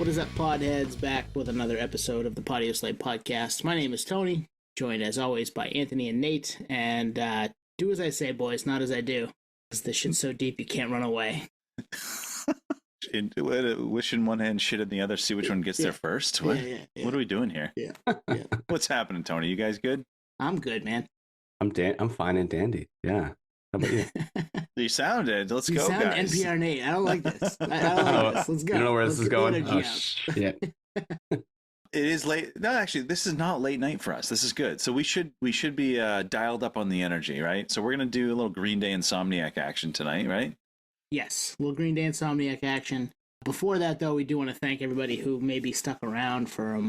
What is up, podheads? Back with another episode of the Podioslave podcast. My name is Tony, joined as always by Anthony and Nate. And do as I say, boys, not as I do. Because this shit's so deep you can't run away. Wish in one hand, shit in the other, see which one gets there first. What are we doing here? Yeah. What's happening, Tony? You guys good? I'm good, man. I'm fine and dandy. Yeah. How about you? You sounded. Let's You go, sound guys. NPR Nate. I don't like this. I don't like this. Let's go. You don't know where this is going? Oh, shit. It is late. No, actually, this is not late night for us. This is good. So we should be dialed up on the energy, right? So we're gonna do a little Green Day Insomniac action tonight, right? Yes, little Green Day Insomniac action. Before that, though, we do want to thank everybody who maybe stuck around for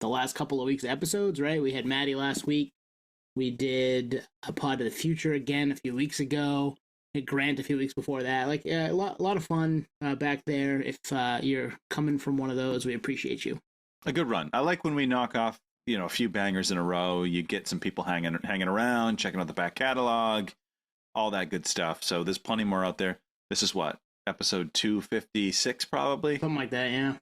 the last couple of weeks' episodes, right? We had Maddie last week. We did a Pod of the Future again a few weeks ago. Hit Grant a few weeks before that. Like, a lot of fun back there. If you're coming from one of those, we appreciate you. A good run. I like when we knock off, a few bangers in a row. You get some people hanging around, checking out the back catalog, all that good stuff. So there's plenty more out there. This is what? Episode 256, probably? Something like that, yeah.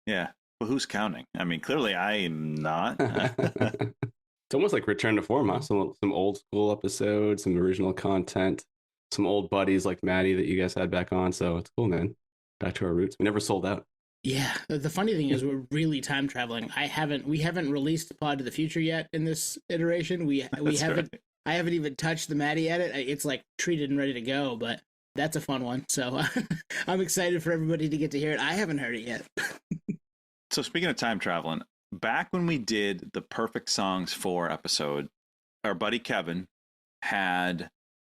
Yeah. Well, who's counting? I mean, clearly I am not. It's almost like return to form, huh? Some old school episodes, some original content, some old buddies like Maddie that you guys had back on. So it's cool, man. Back to our roots. We never sold out. Yeah. The funny thing is we're really time traveling. We haven't released Pod of the Future yet in this iteration. We haven't. Right. I haven't even touched the Maddie edit. It's like treated and ready to go, but that's a fun one. So I'm excited for everybody to get to hear it. I haven't heard it yet. So speaking of time traveling, back when we did the Perfect Songs 4 episode, our buddy Kevin had,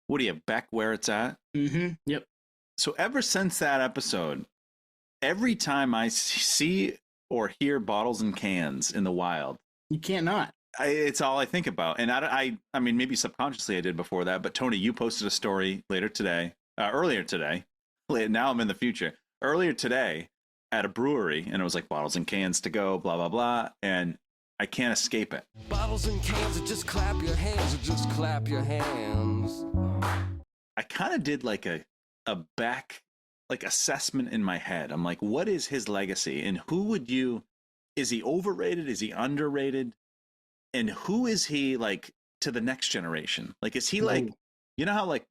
what do you have, Beck Where It's At? Mm-hmm. Yep. So ever since that episode, every time I see or hear bottles and cans in the wild, you can't not. It's all I think about. And I mean, maybe subconsciously I did before that, but Tony, you posted a story earlier today. Now I'm in the future. Earlier today at a brewery, and it was like bottles and cans to go, blah, blah, blah. And I can't escape it. Bottles and cans, or just clap your hands, or just clap your hands. I kind of did like a back, like assessment in my head. I'm like, what is his legacy? And is he overrated? Is he underrated? And who is he like to the next generation? Like, is he like, how like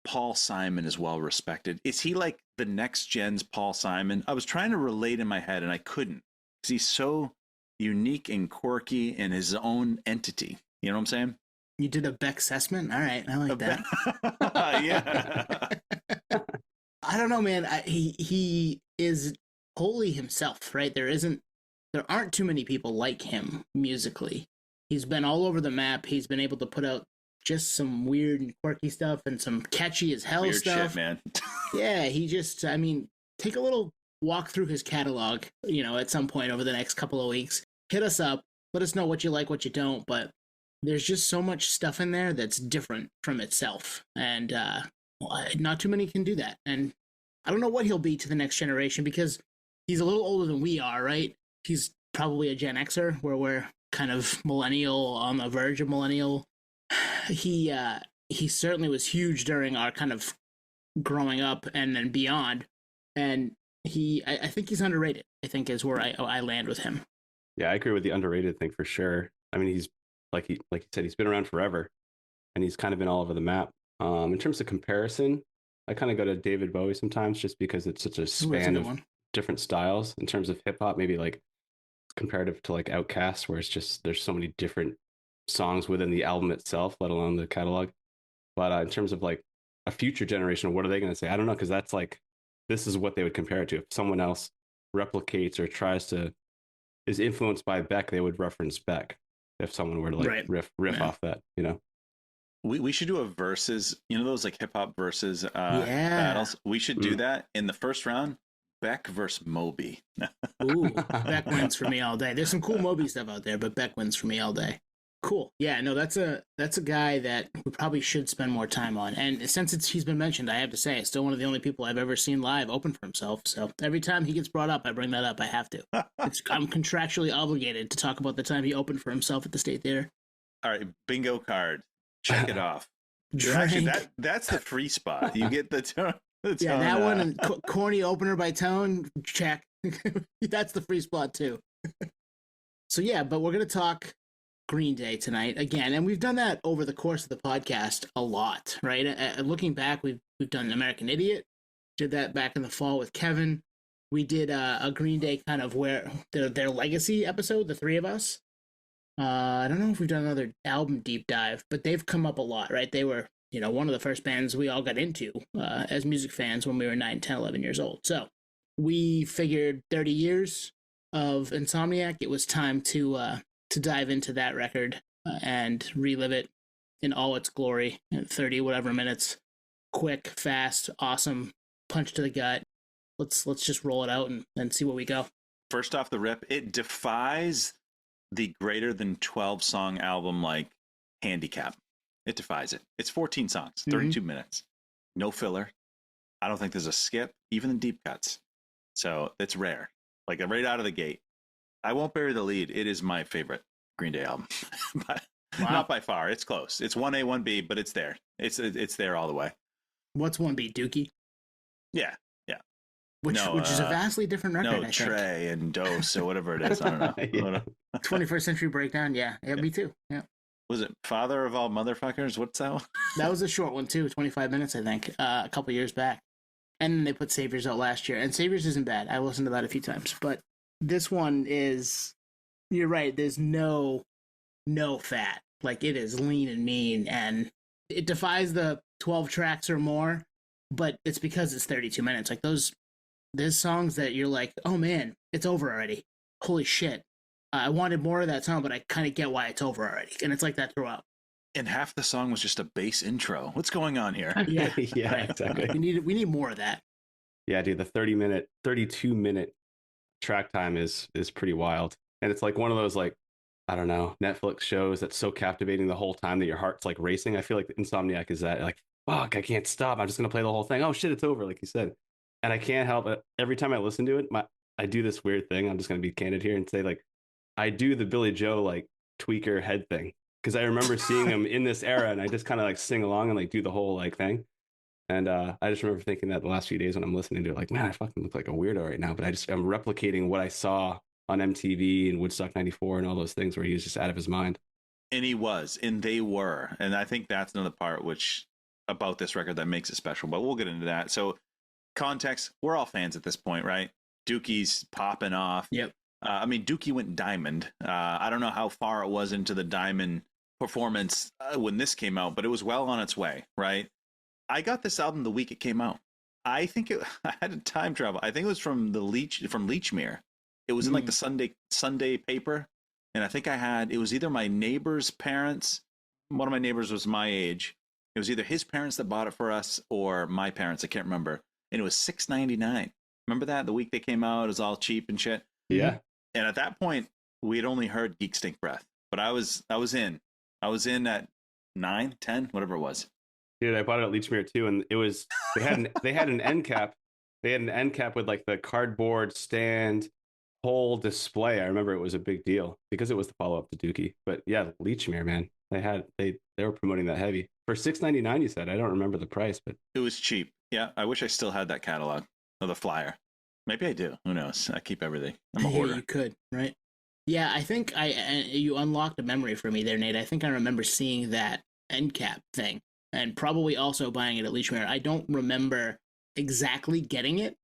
Paul Simon is well respected? Is he like the next gen's Paul Simon? I was trying to relate in my head and I couldn't, because he's so unique and quirky in his own entity. You know what I'm saying? You did a Beck assessment? All right. I like that. Yeah. I don't know, man. He is wholly himself, right? There aren't too many people like him musically. He's been all over the map. He's been able to put out just some weird and quirky stuff and some catchy as hell weird stuff. Shit, man. Yeah, take a little walk through his catalog, at some point over the next couple of weeks. Hit us up. Let us know what you like, what you don't. But there's just so much stuff in there that's different from itself. And not too many can do that. And I don't know what he'll be to the next generation, because he's a little older than we are, right? He's probably a Gen Xer, where we're kind of millennial, on the verge of millennial. He certainly was huge during our kind of growing up and then beyond. And I think he's underrated, I think, is where I land with him. Yeah, I agree with the underrated thing for sure. I mean, he's like you said, he's been around forever, and he's kind of been all over the map. In terms of comparison, I kind of go to David Bowie sometimes, just because it's such a span of different styles. In terms of hip hop, maybe like comparative to like Outkast, where it's just there's so many different songs within the album itself, let alone the catalog. But in terms of like a future generation, what are they going to say? I don't know, because that's like, this is what they would compare it to. If someone else replicates or is influenced by Beck, they would reference Beck. If someone were to like riff off that, We should do a versus, those like hip hop versus battles. We should do that in the first round. Beck versus Moby. Ooh, Beck wins for me all day. There's some cool Moby stuff out there, but Beck wins for me all day. Cool. Yeah, no, that's a guy that we probably should spend more time on. And since he's been mentioned, I have to say, it's still one of the only people I've ever seen live open for himself. So every time he gets brought up, I bring that up. I have to. I'm contractually obligated to talk about the time he opened for himself at the State Theater. All right, bingo card. Check it off. Actually, that's the free spot. You get the Yeah, that one and corny opener by Tone, check. That's the free spot too. So yeah, but we're gonna talk Green Day tonight again, and we've done that over the course of the podcast a lot, right? Looking back, we've done American Idiot, did that back in the fall with Kevin. We did a Green Day kind of where their legacy episode, the three of us. I don't know if we've done another album deep dive, but they've come up a lot, right? They were, one of the first bands we all got into as music fans when we were 9, 10, 11 years old. So we figured 30 years of Insomniac, it was time to dive into that record and relive it in all its glory in 30 whatever minutes. Quick, fast, awesome, punch to the gut. Let's just roll it out and see where we go. First off the rip, it defies the greater than 12 song album like handicap. It defies it. It's 14 songs, 32 minutes. No filler. I don't think there's a skip, even in deep cuts. So it's rare. Like right out of the gate. I won't bury the lead. It is my favorite Green Day album. But not by far. It's close. It's 1A, 1B, but it's there. It's there all the way. What's 1B? Dookie? Yeah. Which is a vastly different record, I think. Trey and Dose or whatever it is. I don't know. Yeah. 21st Century Breakdown, yeah, me too. Yeah. Was it Father of All Motherfuckers? What's that one? That was a short one too, 25 minutes, I think, a couple years back. And then they put Saviors out last year, and Saviors isn't bad. I listened to that a few times, but this one is, you're right, there's no fat. Like, it is lean and mean, and it defies the 12 tracks or more, but it's because it's 32 minutes. Like, there's songs that you're like, oh man, it's over already. Holy shit. I wanted more of that song, but I kind of get why it's over already. And it's like that throughout. And half the song was just a bass intro. What's going on here? Yeah, yeah, right. Exactly. We need more of that. Yeah, dude, the 32-minute track time is pretty wild. And it's like one of those, like, I don't know, Netflix shows that's so captivating the whole time that your heart's like racing. I feel like Insomniac is that, like, fuck, I can't stop. I'm just going to play the whole thing. Oh shit, it's over, like you said. And I can't help it. Every time I listen to it, I do this weird thing. I'm just going to be candid here and say, like, I do the Billy Joe, like, tweaker head thing. Because I remember seeing him in this era, and I just kind of, like, sing along and, like, do the whole, like, thing. And I just remember thinking that the last few days when I'm listening to it, like, man, I fucking look like a weirdo right now. But I'm replicating what I saw on MTV and Woodstock 94 and all those things where he was just out of his mind. And he was, and they were. And I think that's another part about this record that makes it special. But we'll get into that. So, context, we're all fans at this point, right? Dookie's popping off. Yep. I mean, Dookie went diamond. I don't know how far it was into the diamond performance when this came out, but it was well on its way, right? I got this album the week it came out. I think I had a time travel. I think it was from Leechmere. It was in like the Sunday paper, and I think it was either my neighbor's parents. One of my neighbors was my age. It was either his parents that bought it for us or my parents. I can't remember. And it was $6.99. Remember that? The week they came out, it was all cheap and shit. Yeah. And at that point, we had only heard Geek Stink Breath. But I was in. I was in at 9, 10, whatever it was. Dude, I bought it at Leechmere too, and it was they had an end cap. They had an end cap with like the cardboard stand whole display. I remember it was a big deal because it was the follow up to Dookie. But yeah, Leechmere, man. They were promoting that heavy. For $6.99, you said. I don't remember the price, but it was cheap. Yeah, I wish I still had that catalog or the flyer. Maybe I do. Who knows? I keep everything. I'm a hoarder. You could, right? Yeah, I think you unlocked a memory for me there, Nate. I think I remember seeing that end cap thing and probably also buying it at Leechmere. I don't remember exactly getting it.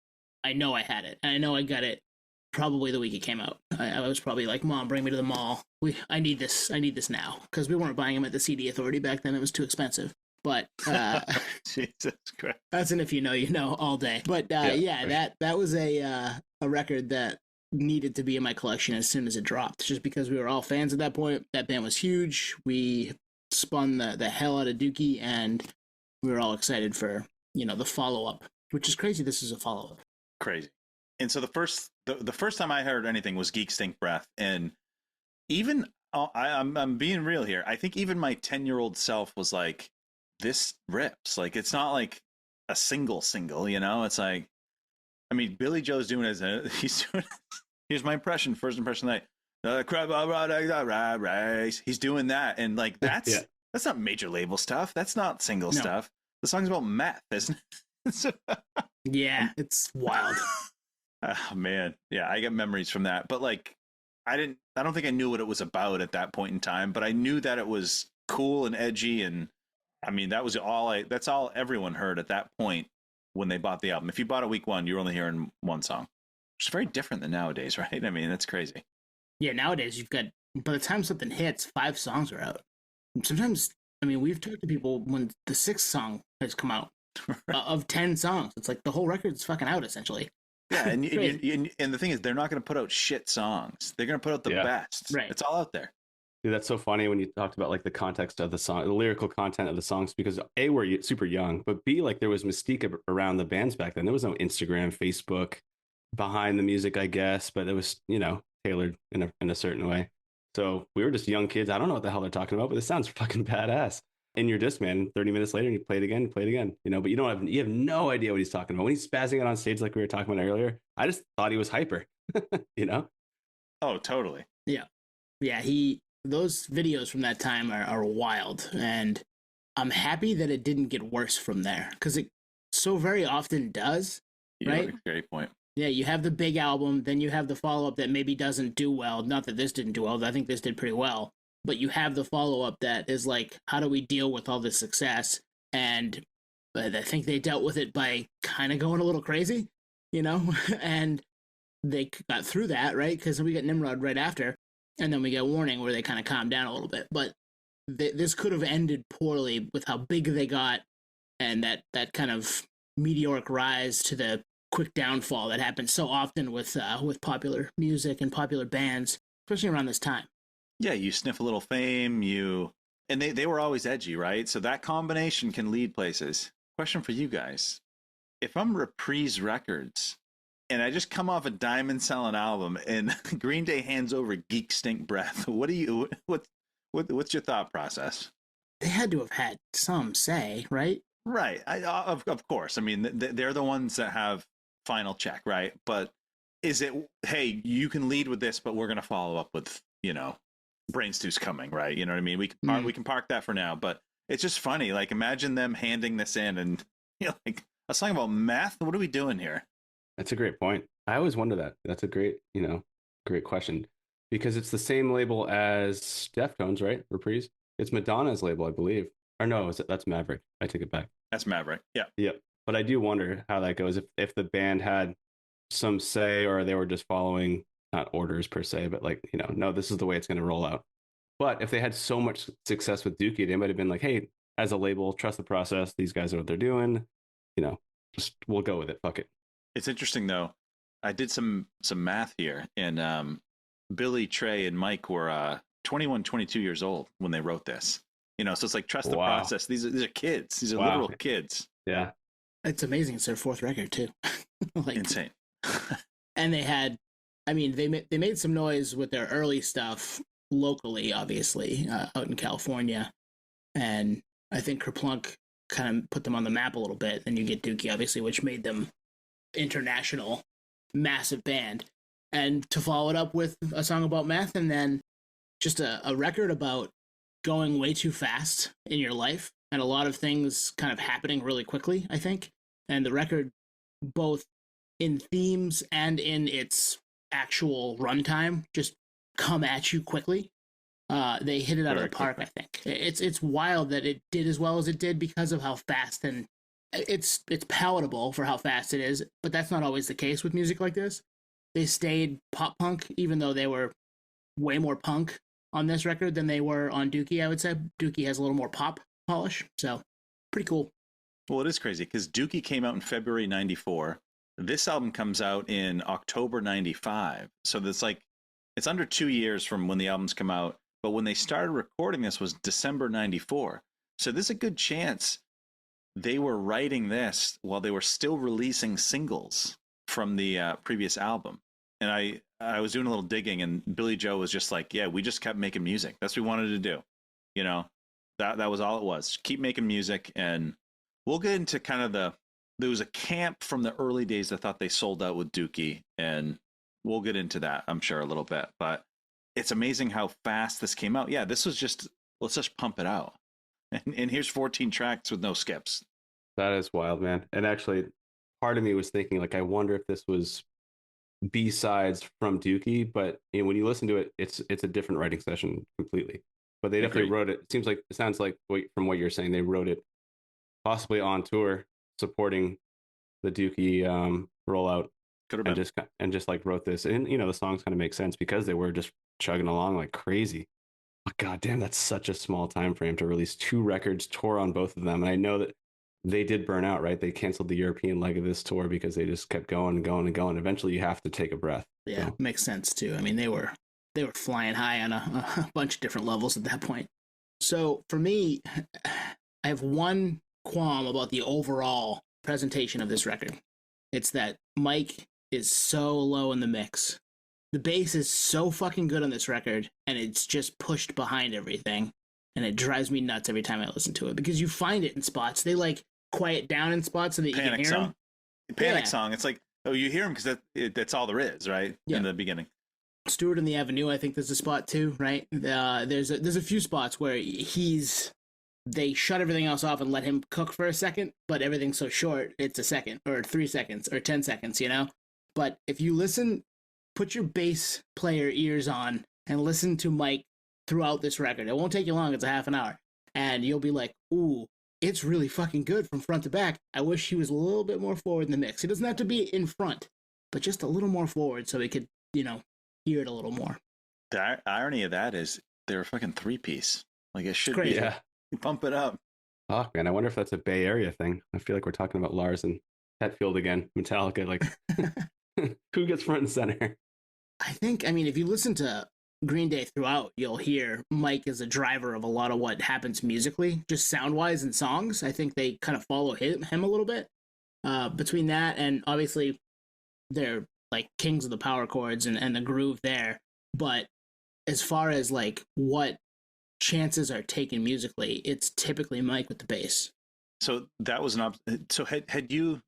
I know I had it. And I know I got it probably the week it came out. I was probably like, Mom, bring me to the mall. I need this now. Because we weren't buying them at the CD Authority back then. It was too expensive. But Jesus Christ. That's an if you know all day. But that was a record that needed to be in my collection as soon as it dropped, just because we were all fans at that point. That band was huge. We spun the hell out of Dookie, and we were all excited for the follow-up, which is crazy. This is a follow-up. Crazy. And so the first time I heard anything was Geek Stink Breath, and even I'm being real here. I think even my 10-year-old self was like, this rips. Like, it's not like a single, it's like, I mean, Billy Joe's doing it he's doing here's my first impression that he's doing that, and like that's not major label stuff, that's not single stuff. The song's about meth, isn't it? So- Yeah, it's wild. oh man, yeah, I got memories from that. But like, I don't think I knew what it was about at that point in time. But I knew that it was cool and edgy, and I mean, that's all everyone heard at that point when they bought the album. If you bought it week one, you were only hearing one song, which is very different than nowadays, right? I mean, that's crazy. Yeah, nowadays you've got, by the time something hits, 5 songs are out. Sometimes, I mean, we've talked to people when the 6th song has come out of 10 songs. It's like the whole record's fucking out essentially. Yeah, and the thing is, they're not going to put out shit songs. They're going to put out the best. Right. It's all out there. Dude, that's so funny when you talked about like the context of the song, the lyrical content of the songs, because A, we're super young, but B, like there was mystique around the bands back then. There was no Instagram, Facebook behind the music, I guess, but it was, tailored in a certain way. So we were just young kids. I don't know what the hell they're talking about, but it sounds fucking badass. In your disc, man, 30 minutes later, and you play it again, but you have no idea what he's talking about. When he's spazzing it on stage, like we were talking about earlier, I just thought he was hyper, Oh, totally. Yeah. Yeah, those videos from that time are wild, and I'm happy that it didn't get worse from there, because it so very often does, right? Great point. Yeah, you have the big album, then you have the follow-up that maybe doesn't do well. Not that this didn't do well, I think this did pretty well. But you have the follow-up that is like, how do we deal with all this success? And I think they dealt with it by kind of going a little crazy, and they got through that, right? Because we got Nimrod right after, and then we get Warning where they kind of calm down a little bit. But this could have ended poorly with how big they got and that kind of meteoric rise to the quick downfall that happens so often with popular music and popular bands, especially around this time. Yeah, you sniff a little fame, and they were always edgy, right? So that combination can lead places. Question for you guys. If I'm Reprise Records and I just come off a Diamond selling album and Green Day hands over Geek Stink Breath, what's your thought process? They had to have had some say, right? Right. Of course. I mean, they're the ones that have final check, right? But is it, hey, you can lead with this, but we're going to follow up with, Brain Stew's coming, right? You know what I mean? We can park that for now, but it's just funny. Like, imagine them handing this in and, like a song about meth. What are we doing here? That's a great point. I always wonder that. That's a great, great question, because it's the same label as Deftones, right? Reprise. It's Madonna's label, I believe. Or no, that's Maverick. I take it back. That's Maverick. Yeah. Yep. But I do wonder how that goes. If the band had some say, or they were just following not orders per se, but like, no, this is the way it's going to roll out. But if they had so much success with Dookie, they might have been like, hey, as a label, trust the process. These guys are what they're doing. Just we'll go with it. Fuck it. It's interesting though. I did some math here, and Billy, Trey, and Mike were 21, 22 years old when they wrote this. So it's like trust the process. These are kids. These are literal kids. Yeah. It's amazing. It's their 4th record too. Like, insane. And they had, I mean, they made some noise with their early stuff locally, obviously, out in California, and I think Kerplunk kind of put them on the map a little bit. Then you get Dookie, obviously, which made them international, massive band, and to follow it up with a song about meth, and then just a record about going way too fast in your life and a lot of things kind of happening really quickly, I think. And the record, both in themes and in its actual runtime, just come at you quickly. They hit it out of the park, I think. It's wild that it did as well as it did because of how fast, and it's palatable for how fast it is, but that's not always the case with music like this. They stayed pop punk, even though they were way more punk on this record than they were on Dookie, I would say. Dookie has a little more pop polish, so pretty cool. Well, it is crazy because Dookie came out in February 94. This album comes out in October 95. So it's under 2 years from when the albums come out. But when they started recording this was December 94. So there's a good chance they were writing this while they were still releasing singles from the previous album. And I was doing a little digging, and Billy Joe was just like, yeah, we just kept making music. That's what we wanted to do. That was all it was. Keep making music. And we'll get into kind of there was a camp from the early days that thought they sold out with Dookie, and we'll get into that, I'm sure, a little bit. But it's amazing how fast this came out. Yeah, this was just, let's just pump it out. And here's 14 tracks with no skips. That is wild, man. And actually, part of me was thinking, like, I wonder if this was B-sides from Dookie, but when you listen to it, it's a different writing session completely. But they definitely wrote it. It sounds like from what you're saying, they wrote it possibly on tour, supporting the Dookie rollout, Could have been. and just like wrote this. And the songs kind of make sense because they were just chugging along like crazy. But god damn, that's such a small time frame to release 2 records, tour on both of them. And I know that they did burn out, right? They canceled the European leg of this tour because they just kept going and going and going. Eventually, you have to take a breath. Yeah, So. makes sense too. I mean, they were flying high on a bunch of different levels at that point. So for me, I have one qualm about the overall presentation of this record. It's that Mike is so low in the mix. The bass is so fucking good on this record, and it's just pushed behind everything. And it drives me nuts every time I listen to it because you find it in spots. They like quiet down in spots so that you can hear them. Panic song. It's like, oh, you hear them because that's all there is, right? Yeah. In the beginning. Stewart in the Avenue, I think there's a spot too, right? There's a few spots where they shut everything else off and let him cook for a second, but everything's so short, it's a second or 3 seconds or 10 seconds, But if you listen, put your bass player ears on and listen to Mike throughout this record. It won't take you long, it's a half an hour. And you'll be like, ooh, it's really fucking good from front to back. I wish he was a little bit more forward in the mix. He doesn't have to be in front, but just a little more forward so we could, hear it a little more. The irony of that is they're a fucking 3-piece. Like it should be. Yeah. Pump it up. Oh man, I wonder if that's a Bay Area thing. I feel like we're talking about Lars and Hetfield again. Metallica, like who gets front and center? I think, if you listen to Green Day throughout, you'll hear Mike is a driver of a lot of what happens musically, just sound-wise in songs. I think they kind of follow him a little bit. Between that and obviously they're like kings of the power chords and the groove there. But as far as like what chances are taken musically, it's typically Mike with the bass. So that was so had you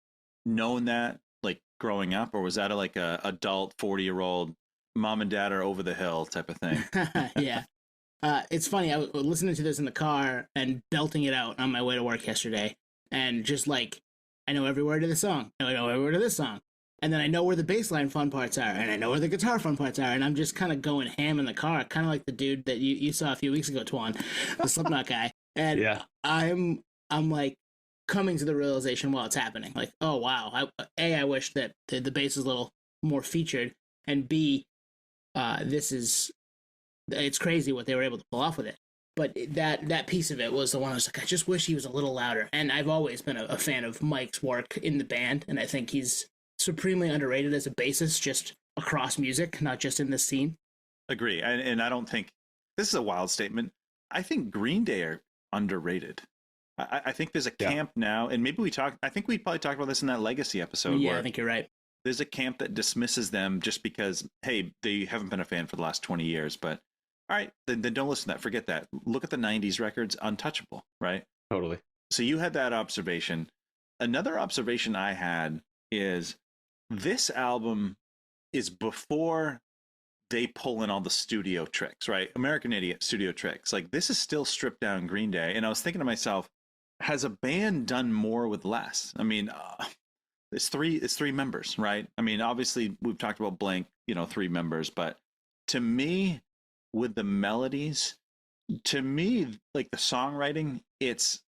known that like growing up, or was that like a adult 40-year-old mom and dad are over the hill type of thing? Yeah. It's funny. I was listening to this in the car and belting it out on my way to work yesterday. And just like, I know every word of the song. I know every word of this song. And then I know where the bass line fun parts are. And I know where the guitar fun parts are. And I'm just kind of going ham in the car. Kind of like the dude that you saw a few weeks ago, Twan, the Slipknot guy. And yeah. I'm like coming to the realization while it's happening. Like, oh, wow. I wish that the bass is a little more featured. And B, it's crazy what they were able to pull off with it. But that piece of it was the one I was like, I just wish he was a little louder. And I've always been a fan of Mike's work in the band, and I think he's supremely underrated as a bassist, just across music, not just in this scene. Agree. And I don't think this is a wild statement. I think Green Day are underrated. I think there's a camp now, and maybe I think we probably talked about this in that Legacy episode. Yeah, I think you're right. There's a camp that dismisses them just because, hey, they haven't been a fan for the last 20 years. But all right, then don't listen to that. Forget that. Look at the 90s records, untouchable, right? Totally. So you had that observation. Another observation I had is this album is before they pull in all the studio tricks, right? American Idiot studio tricks. Like this is still stripped down Green Day. And I was thinking to myself, has a band done more with less? I mean, it's three members, right? I mean, obviously we've talked about Blink, 3 members, but to me, with the melodies, to me, like the songwriting, it's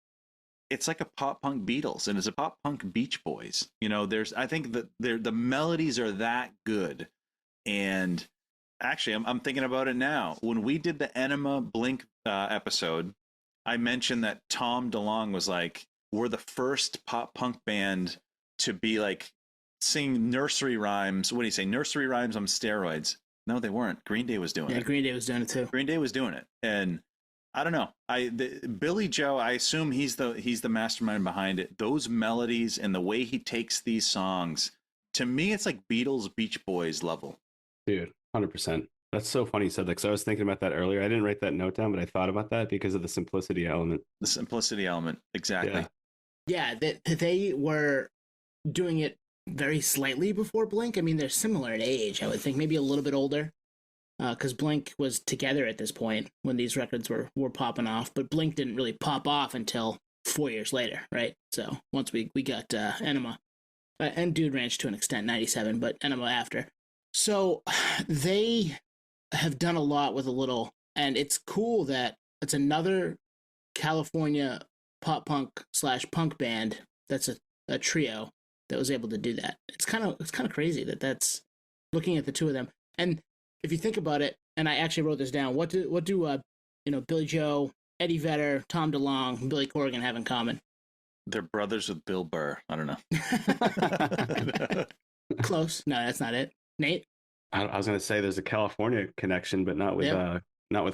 like a pop punk Beatles and it's a pop punk Beach Boys. I think that the melodies are that good. And actually, I'm thinking about it now. When we did the Enema Blink episode, I mentioned that Tom DeLonge was like, we're the first pop punk band to be like sing nursery rhymes. What do you say? Nursery rhymes on steroids. No, they weren't. Green Day was doing it. Yeah, Green Day was doing it too. Green Day was doing it. And I don't know. Billy Joe, I assume he's the mastermind behind it. Those melodies and the way he takes these songs, to me, it's like Beatles, Beach Boys level. Dude, 100%. That's so funny you said that, because I was thinking about that earlier. I didn't write that note down, but I thought about that because of the simplicity element. The simplicity element, exactly. Yeah, they were doing it very slightly before Blink. I mean, they're similar in age, I would think, maybe a little bit older, because Blink was together at this point when these records were popping off. But Blink didn't really pop off until 4 years later, right? So once we got Enema and Dude Ranch to an extent, 97, but Enema after. So they have done a lot with a little, and it's cool that it's another California pop punk / punk band that's a trio that was able to do that. It's kind of crazy that's looking at the two of them. And if you think about it, and I actually wrote this down, what do Billy Joe, Eddie Vedder, Tom DeLonge, Billy Corgan have in common? They're brothers with Bill Burr. I don't know. Close. No, that's not it. Nate? I was going to say there's a California connection, but not with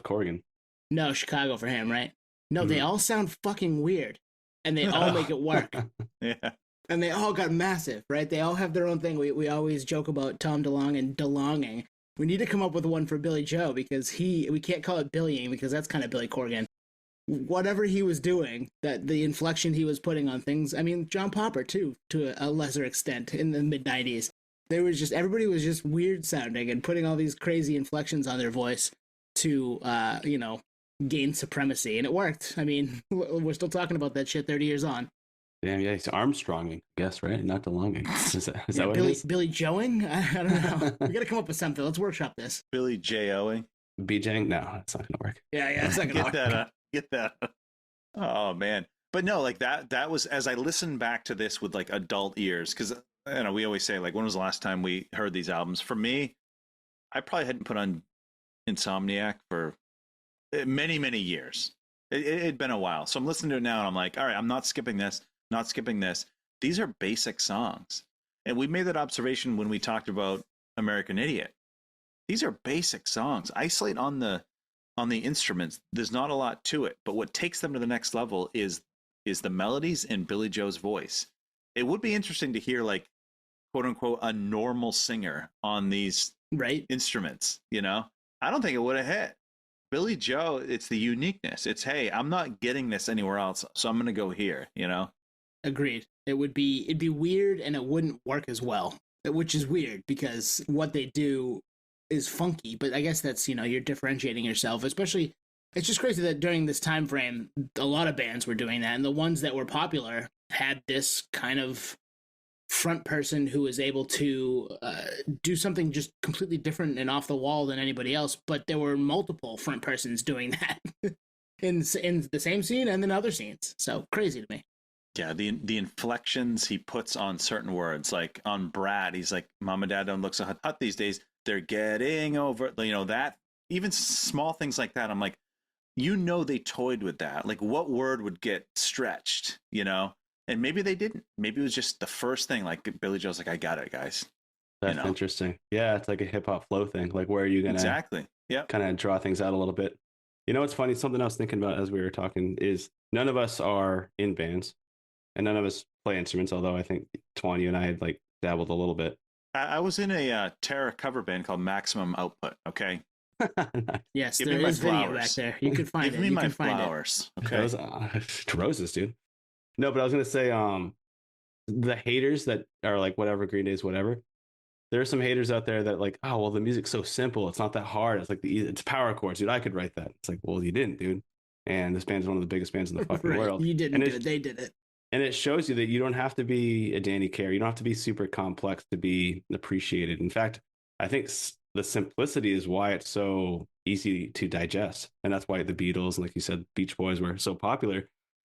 Corgan. No, Chicago for him, right? No, they all sound fucking weird, and they all make it work. Yeah. And they all got massive, right? They all have their own thing. We always joke about Tom DeLonge and DeLonging. We need to come up with one for Billy Joe because we can't call it Billying because that's kind of Billy Corgan. Whatever he was doing, that the inflection he was putting on things. I mean, John Popper too, to a lesser extent in the mid '90s. Everybody was just weird sounding and putting all these crazy inflections on their voice to gain supremacy, and it worked. I mean, we're still talking about that shit 30 years on. Damn, yeah, he's Armstronging, I guess, right? Not DeLonging. Is that what Billy, it is? Billy Joeing? I don't know. We got to come up with something. Let's workshop this. Billy J.O.ing? BJing? No, that's not going to work. Yeah, it's not going to work. Get that. Oh, man. But no, like that was, as I listened back to this with like adult ears, because we always say, like, when was the last time we heard these albums? For me, I probably hadn't put on Insomniac for many, many years. It'd been a while. So I'm listening to it now and I'm like, all right, I'm not skipping this. Not skipping this. These are basic songs. And we made that observation when we talked about American Idiot. These are basic songs. Isolate on the instruments. There's not a lot to it, but what takes them to the next level is the melodies and Billy Joe's voice. It would be interesting to hear, like, quote unquote, a normal singer on these instruments, I don't think it would have hit. Billy Joe, it's the uniqueness. It's, hey, I'm not getting this anywhere else, so I'm going to go here, Agreed. It'd be weird and it wouldn't work as well, which is weird because what they do is funky, but I guess that's, you're differentiating yourself, especially, it's just crazy that during this time frame, a lot of bands were doing that, and the ones that were popular had this kind of front person who was able to do something just completely different and off the wall than anybody else, but there were multiple front persons doing that in the same scene and in other scenes. So crazy to me. Yeah, the inflections he puts on certain words, like on Brad, he's like, "Mom and Dad don't look so hot these days. They're getting over," that. Even small things like that. I'm like, they toyed with that. Like, what word would get stretched, And maybe they didn't. Maybe it was just the first thing. Like Billy Joe's like, "I got it, guys." That's interesting. Yeah, it's like a hip hop flow thing. Like, where are you gonna exactly? Yeah, kind of draw things out a little bit. It's funny. Something I was thinking about as we were talking is none of us are in bands. And none of us play instruments, although I think, Twan, you and I had like dabbled a little bit. I was in a Terra cover band called Maximum Output, okay? Yes, there is video back there. You could find it. Give me my flowers, okay? Roses, dude. No, but I was going to say, the haters that are like, whatever, Green Day's whatever, there are some haters out there that like, oh, well, the music's so simple. It's not that hard. It's like, it's power chords, dude. I could write that. It's like, well, you didn't, dude. And this band's one of the biggest bands in the fucking world. You didn't do it. They did it. And it shows you that you don't have to be a Danny Carey. You don't have to be super complex to be appreciated. In fact, I think the simplicity is why it's so easy to digest. And that's why the Beatles, and like you said, Beach Boys were so popular,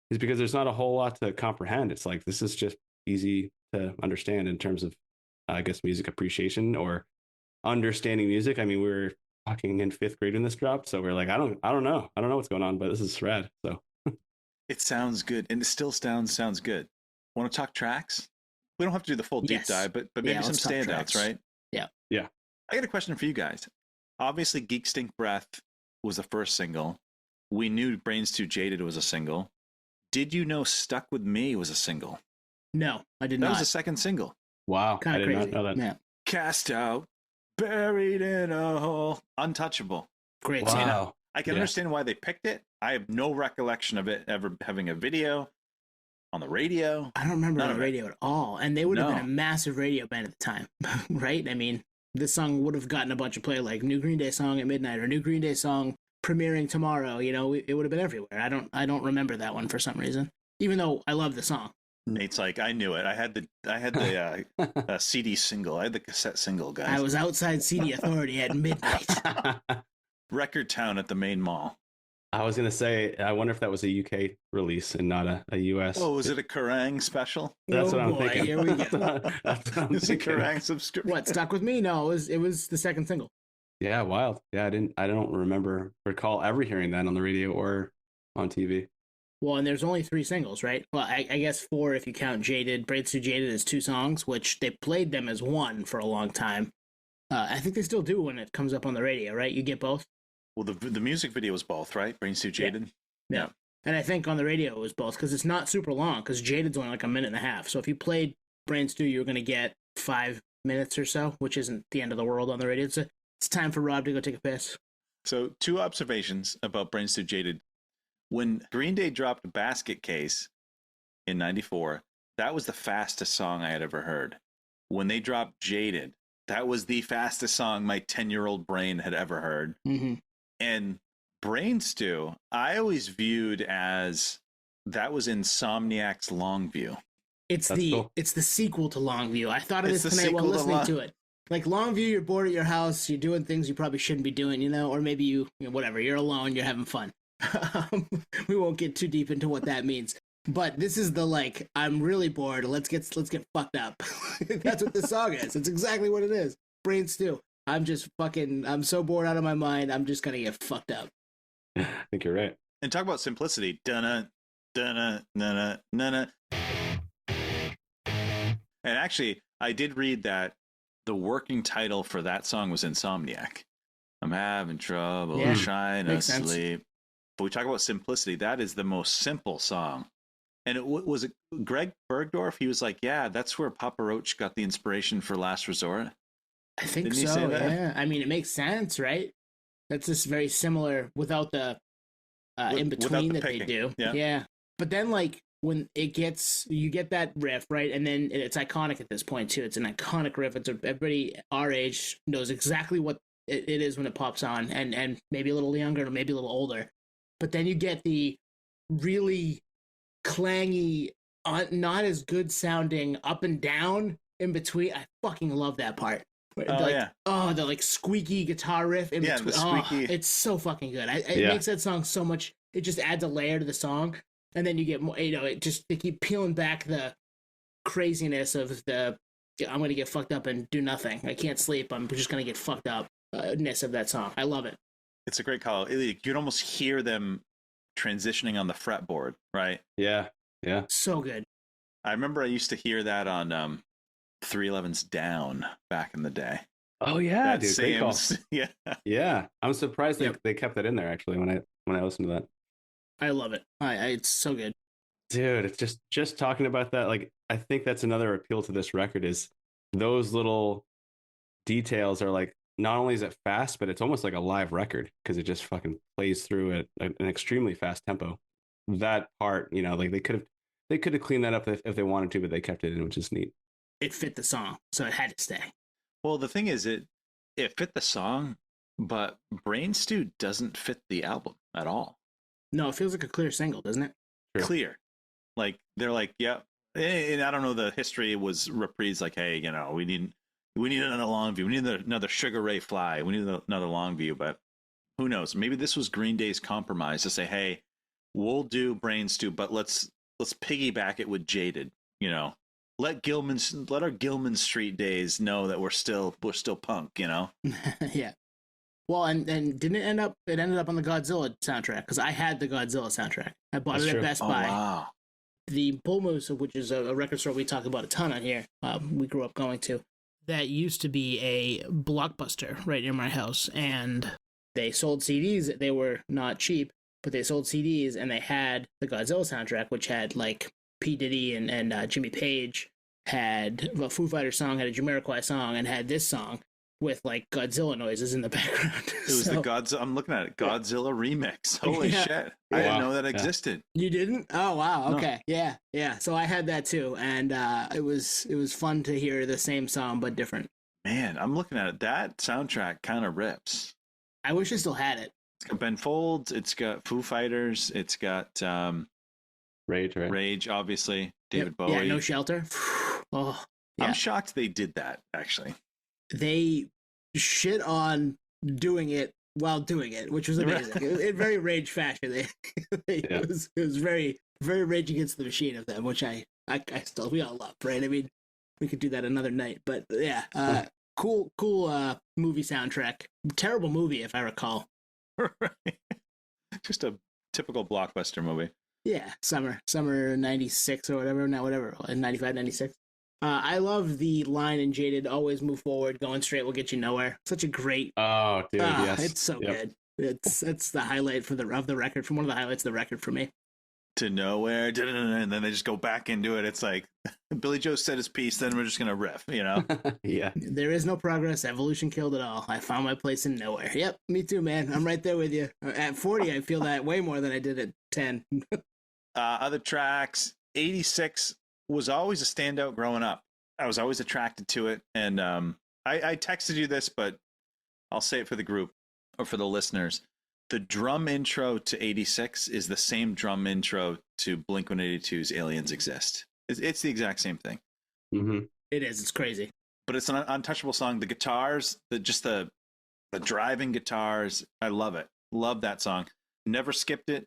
is because there's not a whole lot to comprehend. It's like, this is just easy to understand in terms of, I guess, music appreciation or understanding music. I mean, we were fucking in 5th grade when this dropped. So we're like, I don't know what's going on, but this is rad. So. It sounds good, and it still sounds good. Want to talk tracks? We don't have to do the full deep dive, but maybe some standouts, right? Yeah. I got a question for you guys. Obviously, Geek Stink Breath was the first single. We knew Brains Too Jaded was a single. Did you know Stuck With Me was a single? No, I did not. That was the second single. Wow, kind of crazy. Not know that. Yeah. Cast out, buried in a hole, untouchable. Great. Wow. I can understand why they picked it. I have no recollection of it ever having a video on the radio. I don't remember on the radio at all. And they would have been a massive radio band at the time, right? I mean, this song would have gotten a bunch of play, like new Green Day song at midnight or new Green Day song premiering tomorrow. It would have been everywhere. I don't remember that one for some reason. even though I love the song. Nate's like, I knew it. I had the CD single. I had the cassette single, guys. I was outside CD Authority at midnight. Record Town at the main mall. I was gonna say, I wonder if that was a UK release and not a US. Oh, was it a Kerrang special? That's Oh what I'm boy, thinking. here we go. That's what I'm It's a thinking. Kerrang subscription. What stuck with me? No, it was the second single. Yeah, wild. Yeah, I don't recall ever hearing that on the radio or on TV. Well, and there's only 3 singles, right? Well, I guess 4 if you count Jaded. Braids Too Jaded is 2 songs, which they played them as one for a long time. I think they still do when it comes up on the radio, right? You get both? Well, the music video was both, right? Brains Too Jaded? Yeah. And I think on the radio it was both, because it's not super long, because Jaded's only like a minute and a half. So if you played Brains Too, you were going to get 5 minutes or so, which isn't the end of the world on the radio. It's time for Rob to go take a piss. So 2 observations about Brains Too Jaded. When Green Day dropped Basket Case in 94, that was the fastest song I had ever heard. When they dropped Jaded, that was the fastest song my 10-year-old brain had ever heard. Mm-hmm. And Brain Stew, I always viewed as that was Insomniac's Longview. It's Cool. It's the sequel to Longview. I thought of It's this the tonight while sequel to listening to it. Like Longview, you're bored at your house, you're doing things you probably shouldn't be doing, or maybe whatever, you're alone, you're having fun. We won't get too deep into what that means. But this is the I'm really bored. Let's get fucked up. That's what this song is. It's exactly what it is. Brain Stew. I'm so bored out of my mind. I'm just gonna get fucked up. I think you're right. And talk about simplicity. Dunna, dunna, dunna, dunna. And actually, I did read that the working title for that song was Insomniac. I'm having trouble trying to sleep. But we talk about simplicity. That is the most simple song. And was it Greg Bergdorf? He was like, yeah, that's where Papa Roach got the inspiration for Last Resort. I think Didn't he so, say that? yeah. I mean, it makes sense, right? That's just very similar without the in between that picking. they do. Yeah. But then, when you get that riff, right? And then it's iconic at this point, too. It's an iconic riff. Everybody our age knows exactly what it is when it pops on, and maybe a little younger or maybe a little older. But then you get the really clangy, not as good sounding up and down in between. I fucking love that part. The squeaky guitar riff in between. The squeaky. It's so fucking good. It makes that song so much. It just adds a layer to the song, and then you get more. They keep peeling back the craziness of the I'm gonna get fucked up and do nothing. I can't sleep. I'm just gonna get fucked up ness of that song. I love it. It's a great call. You'd almost hear them transitioning on the fretboard, right? Yeah. So good. I remember I used to hear that on 311's Down back in the day. Oh yeah, dude, great call. Yeah. Yeah, I'm surprised they kept that in there actually when I listened to that. I love it. It's so good. Dude, it's just talking about that. I think that's another appeal to this record is those little details are not only is it fast, but it's almost like a live record because it just fucking plays through at an extremely fast tempo. That part, they could have cleaned that up if they wanted to, but they kept it in, which is neat. It fit the song, so it had to stay. Well, the thing is, it fit the song, but Brain Stew doesn't fit the album at all. No, it feels like a clear single, doesn't it? Sure. Clear. They're like, yeah. And I don't know, the history was reprised hey, we need another Longview. We need another Sugar Ray Fly. We need another Longview. But who knows? Maybe this was Green Day's compromise to say, hey, we'll do Brain Stew, but let's piggyback it with Jaded. Let our Gilman Street days know that we're still punk. Yeah. Well, and didn't it end up on the Godzilla soundtrack? Because I had the Godzilla soundtrack. I bought it at Best Buy. Wow. The Bull Moose, which is a record store we talk about a ton on here, we grew up going to. That used to be a Blockbuster right near my house, and they sold CDs. They were not cheap, but they sold CDs, and they had the Godzilla soundtrack, which had P. Diddy and Jimmy Page, had a Foo Fighters song, had a Jamiroquai song, and had this song with Godzilla noises in the background. It was the Godzilla. I'm looking at it. Godzilla remix. Holy shit! I didn't know that existed. You didn't? Oh wow. Okay. No. Yeah. So I had that too, and it was fun to hear the same song but different. Man, I'm looking at it. That soundtrack kind of rips. I wish I still had it. It's got Ben Folds. It's got Foo Fighters. It's got Rage, right? Rage, obviously. David Yep. Bowie. Yeah, No Shelter. Oh, yeah. I'm shocked they did that, actually. They shit on doing it while doing it, which was amazing. In very Rage fashion. It was very, very Rage Against the Machine of them, which I still, we all love, right? I mean, we could do that another night, but yeah, cool movie soundtrack. Terrible movie, if I recall. Right. Just a typical blockbuster movie. Yeah, summer 96 or whatever, not whatever, 95, 96. I love the line in Jaded, always move forward, going straight will get you nowhere. Such a great. Oh, dude, yes. It's so good. It's the highlight of the record, from one of the highlights of the record for me. To nowhere, and then they just go back into it. It's like Billy Joe said his piece, then we're just gonna riff, you know? Yeah. There is no progress. Evolution killed it all. I found my place in nowhere. Yep, me too, man. I'm right there with you. At 40, I feel that way more than I did at 10. Other tracks, 86 was always a standout growing up. I was always attracted to it, and I texted you this, but I'll say it for the group or for the listeners. The drum intro to 86 is the same drum intro to Blink-182's Aliens Exist. It's the exact same thing. Mm-hmm. It is. It's crazy. But it's an untouchable song. The guitars, the driving guitars, I love it. Love that song. Never skipped it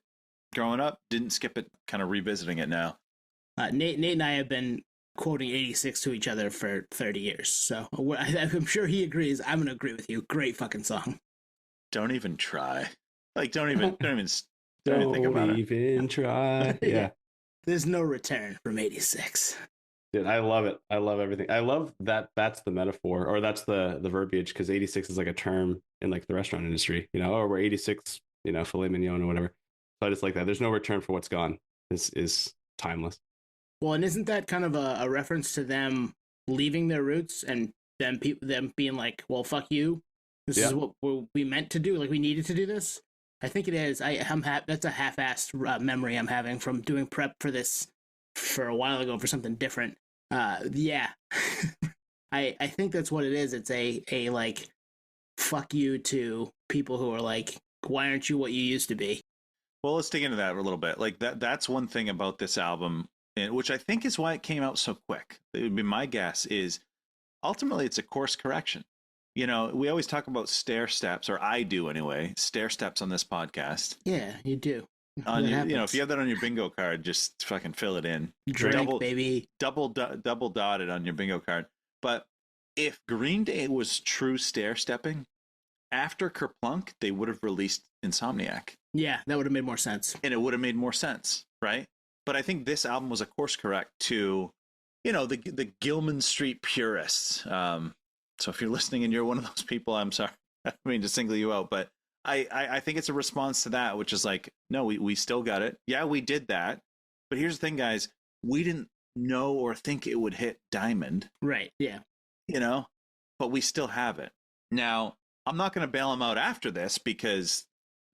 growing up. Didn't skip it. Kind of revisiting it now. Nate and I have been quoting 86 to each other for 30 years. So I'm sure he agrees. I'm going to agree with you. Great fucking song. Don't even try. Like, don't even think about it. Don't even try. Yeah. There's no return from 86. Dude, I love it. I love everything. I love that that's the metaphor, or that's the verbiage, because 86 is like a term in like the restaurant industry, you know, or we're 86, you know, filet mignon or whatever. So I just like that. There's no return for what's gone. This is timeless. Well, and isn't that kind of a reference to them leaving their roots and them being like, well, fuck you. This is what we meant to do. Like, we needed to do this. I think it is. That's a half-assed memory I'm having from doing prep for this for a while ago for something different. Yeah. I think that's what it is. It's a like, fuck you to people who are like, why aren't you what you used to be? Well, let's dig into that a little bit. Like that's one thing about this album, and which I think is why it came out so quick. It would be my guess is ultimately it's a course correction. You know, we always talk about stair steps, or I do anyway, stair steps on this podcast. Yeah, you do. On your, you know, if you have that on your bingo card, just fucking fill it in. Drink, baby. Double dotted on your bingo card. But if Green Day was true stair stepping, after Kerplunk, they would have released Insomniac. Yeah, that would have made more sense. And it would have made more sense, right? But I think this album was a course correct to, you know, the Gilman Street purists. So if you're listening and you're one of those people, I'm sorry. I don't mean to single you out, but I think it's a response to that, which is like, no, we still got it. Yeah, we did that. But here's the thing, guys. We didn't know or think it would hit Diamond. Right, yeah. You know, but we still have it. Now, I'm not going to bail them out after this because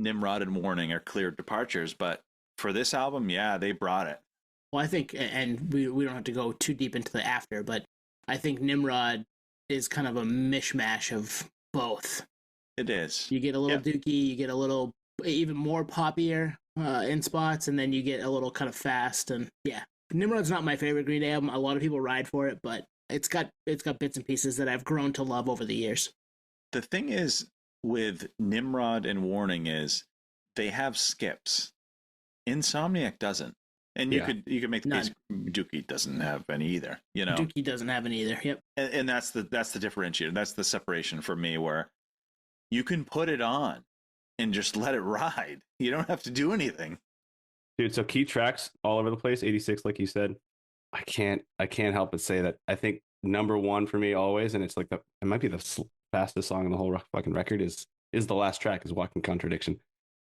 Nimrod and Warning are clear departures. But for this album, yeah, they brought it. Well, I think, and we don't have to go too deep into the after, but I think Nimrod is kind of a mishmash of both. It is. You get a little Dookie, you get a little even more poppier in spots, and then you get a little kind of fast. And yeah, Nimrod's not my favorite Green Day album. A lot of people ride for it, but it's got bits and pieces that I've grown to love over the years. The thing is with Nimrod and Warning is they have skips. Insomniac doesn't. And you could make the case Dookie doesn't have any either, you know. Dookie doesn't have any either. Yep. And that's the differentiator. That's the separation for me, where you can put it on and just let it ride. You don't have to do anything. Dude, so key tracks all over the place, 86 like you said. I can't help but say that I think number one for me always, and it's like it might be the fastest song on the whole fucking record, is the last track, is Walking Contradiction.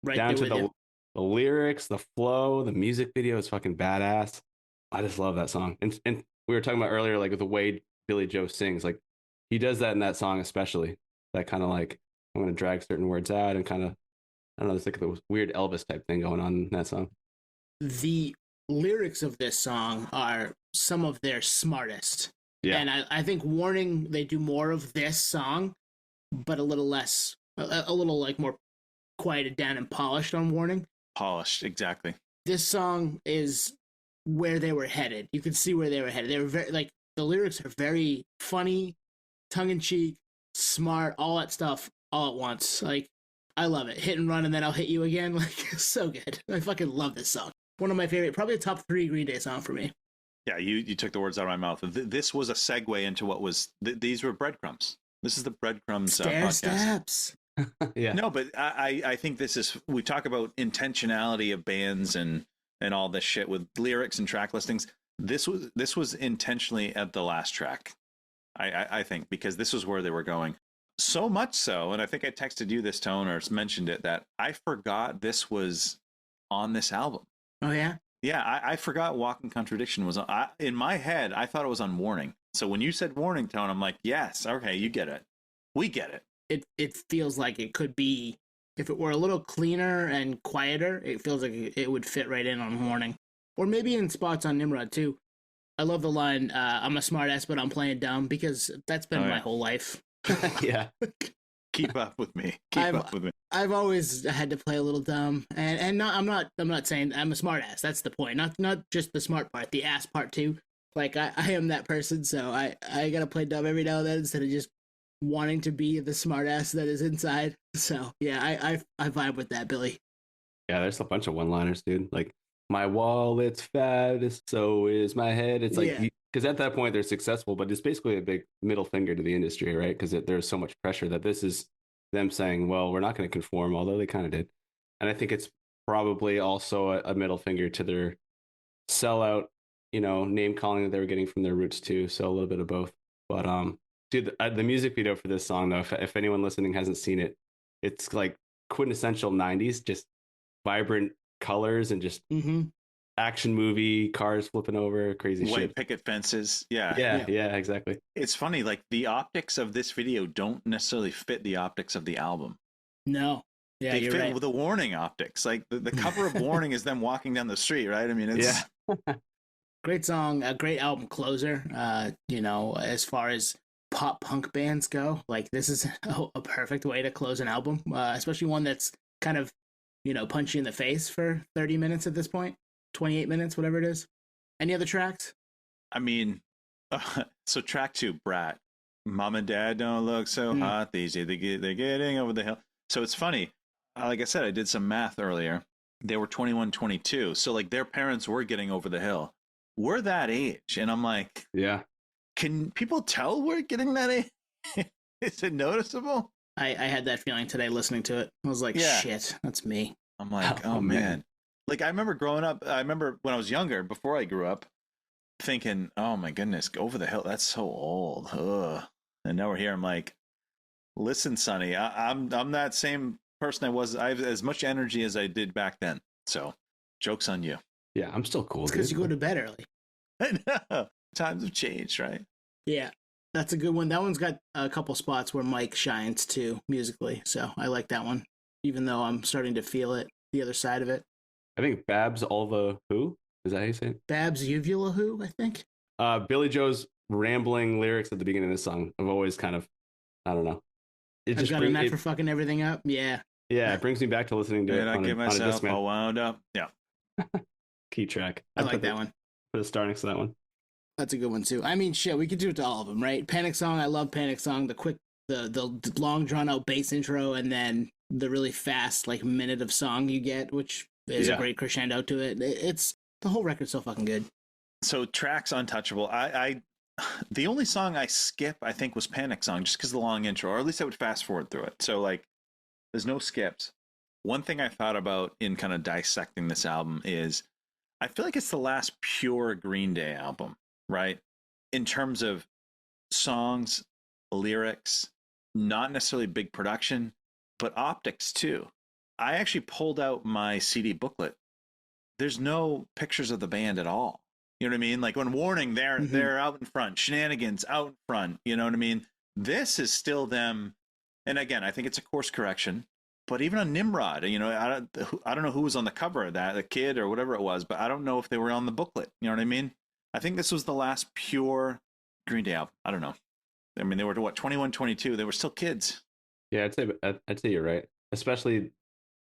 Right down to the lyrics, the flow, the music video is fucking badass. I just love that song. And we were talking about earlier, like with the way Billy Joe sings, like he does that in that song especially. That kind of like, I'm going to drag certain words out and kind of, I don't know, there's like the weird Elvis type thing going on in that song. The lyrics of this song are some of their smartest. Yeah. And I think Warning, they do more of this song, but a little less, a little like more quieted down and polished on Warning. Polished, exactly. This song is where they were headed. You could see where they were headed. They were very like the lyrics are very funny, tongue in cheek, smart, all that stuff all at once. Like I love it. Hit and run, and then I'll hit you again. Like so good. I fucking love this song. One of my favorite, probably a top 3 Green Day song for me. Yeah, you took the words out of my mouth. This was a segue into what was these were breadcrumbs. This is the breadcrumbs Stair podcast. steps. Yeah. No, but I think this is, we talk about intentionality of bands and all this shit with lyrics and track listings. This was intentionally at the last track, I think, because this was where they were going. So much so, and I think I texted you this, Tone, or mentioned it, that I forgot this was on this album. Oh yeah. Yeah, I forgot Walking Contradiction was on. In my head, I thought it was on Warning. So when you said Warning, Tone, I'm like, yes, okay, you get it. We get it. It feels like it could be, if it were a little cleaner and quieter, it feels like it would fit right in on Warning. Or maybe in spots on Nimrod too. I love the line, I'm a smartass, but I'm playing dumb, because that's been my whole life. Yeah. Keep up with me. Keep up with me. I've always had to play a little dumb, and not, I'm not saying I'm a smartass. That's the point. Not just the smart part, the ass part too. Like I am that person, so I gotta play dumb every now and then instead of just wanting to be the smartass that is inside. So yeah, I vibe with that, Billy. Yeah, there's a bunch of one-liners, dude. Like, my wallet's fat, so is my head. It's like, because at that point they're successful, but it's basically a big middle finger to the industry, right? Because there's so much pressure that this is them saying, well, we're not going to conform, although they kind of did. And I think it's probably also a middle finger to their sellout, name calling that they were getting from their roots too. So a little bit of both. But dude, the music video for this song, though, if anyone listening hasn't seen it, it's like quintessential 90s, just vibrant colors and just action movie, cars flipping over, crazy White shit. picket fences. Yeah, exactly. It's funny, like the optics of this video don't necessarily fit the optics of the album. No. Yeah, they you're fit right. with the Warning optics. Like the cover of Warning is them walking down the street, right? I mean, it's Great song, a great album closer. As far as pop punk bands go, like this is a perfect way to close an album, especially one that's kind of, punch you in the face for 30 minutes at this point, 28 minutes, whatever it is. Any other tracks? I mean, so track 2, Brat. Mom and Dad don't look so hot these days. They're getting over the hill. So it's funny. Like I said, I did some math earlier. They were 21, 22. So like their parents were getting over the hill. We're that age. And I'm like, yeah. Can people tell we're getting that age? Is it noticeable? I had that feeling today listening to it. I was like, shit, that's me. I'm like, oh man. Like I remember growing up, I remember when I was younger, before I grew up, thinking, oh my goodness, Over the Hill, that's so old. Ugh. And now we're here. I'm like, listen, Sonny, I'm that same person I was. I have as much energy as I did back then. So joke's on you. Yeah, I'm still cool. It's because you go to bed early. I know. Times have changed, right? Yeah. That's a good one. That one's got a couple spots where Mike shines too, musically. So I like that one, even though I'm starting to feel it, the other side of it. I think Babs Ulva Who? Is that how you say it? Babs Uvula Who, I think. Billy Joe's rambling lyrics at the beginning of the song have always kind of, I don't know. I've got a knack for fucking everything up. Yeah. Yeah, it brings me back to listening to it. I get myself all wound up. Yeah. Key track. I like that one. Put a star next to that one. That's a good one too. I mean, shit, we could do it to all of them, right? Panic Song, I love Panic Song. The quick, the long drawn out bass intro, and then the really fast like minute of song you get, which is a great crescendo to it. It's the whole record's so fucking good. So tracks untouchable. I the only song I skip, I think, was Panic Song, just because of the long intro, or at least I would fast forward through it. So like, there's no skips. One thing I thought about in kind of dissecting this album is, I feel like it's the last pure Green Day album. Right? In terms of songs, lyrics, not necessarily big production, but optics too. I actually pulled out my CD booklet. There's no pictures of the band at all. You know what I mean? Like on Warning, they're out in front, Shenanigans out in front. You know what I mean? This is still them. And again, I think it's a course correction. But even on Nimrod, I don't know who was on the cover of that, the kid or whatever it was, but I don't know if they were on the booklet. You know what I mean? I think this was the last pure Green Day album. I don't know. I mean, they were 21, 22. They were still kids. Yeah, I'd say you're right. Especially